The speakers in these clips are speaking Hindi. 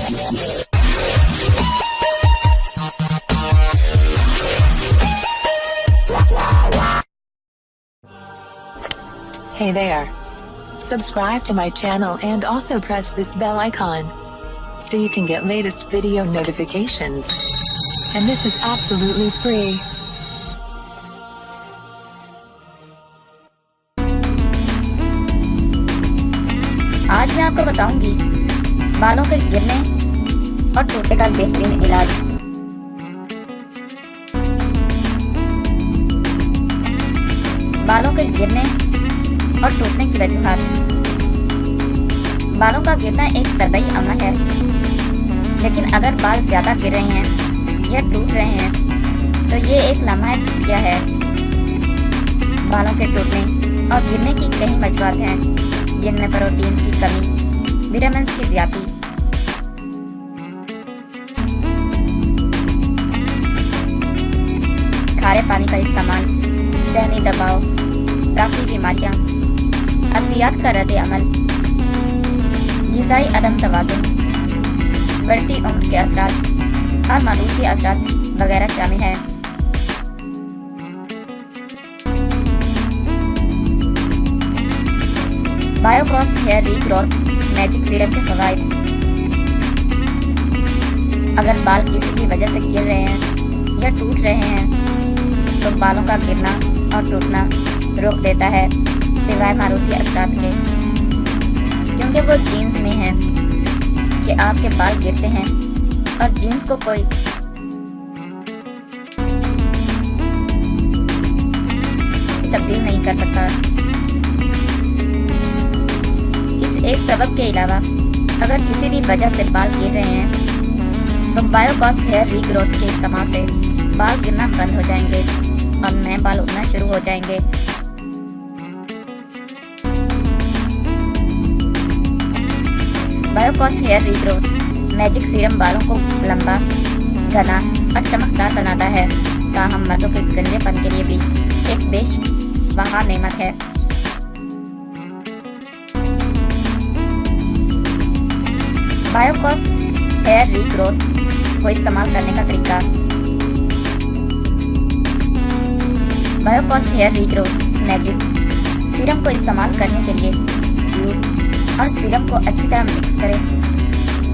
Hey there. Subscribe to my channel and also press this bell icon so you can get latest video notifications. And this is absolutely free. आज मैं आपको बताऊंगी बालों के गिरने और टूटने का बेहतरीन इलाज। बालों के गिरने और टूटने की वजूहात। बालों का गिरना एक तबई अमल है, लेकिन अगर बाल ज्यादा गिर रहे हैं या टूट रहे हैं तो ये एक लम्हा गया है। बालों के टूटने और गिरने की कई वजूहात हैं, जिनमें प्रोटीन की कमी, विटामिन की ज्यादती, खारे पानी का इस्तेमाल, ज़हनी दबाव, काफी बीमारियां, अद्वियात का रद्द अमल, ग़िज़ाई अदम तवाज़ुन, बढ़ती उम्र के असरात और मानूसी असरात वगैरह शामिल हैं। बायोक्रॉस हेयर रीग्रोथ मैजिक सीरम के फवाइद। अगर बाल किसी की वजह से गिर रहे हैं या टूट रहे हैं तो बालों का गिरना और टूटना रोक देता है, सिवाय मारूसी असरात के, क्योंकि वो जीन्स में है कि आपके बाल गिरते हैं और जीन्स को कोई तब्दील नहीं कर सकता। इस एक सबब के अलावा अगर किसी भी वजह से बाल गिर रहे हैं तो बायोक्रॉस हेयर रीग्रोथ के इस्तेमाल से बाल गिरना बंद हो जाएंगे और नए बाल उगना शुरू हो जाएंगे। बायोक्रॉस हेयर रीग्रोथ मैजिक सीरम बालों को लंबा, घना और चमकदार बनाता है, ताहम मर्दों के गंजेपन के लिए भी एक बेशबहा नेमत है। बायोक्रॉस हेयर रीग्रोथ को इस्तेमाल करने का तरीका। बायोक्रॉस हेयर रीग्रोथ मैजिक सीरम को इस्तेमाल करने के लिए दूध और सीरम को अच्छी तरह मिक्स करें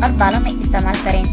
और बालों में इस्तेमाल करें।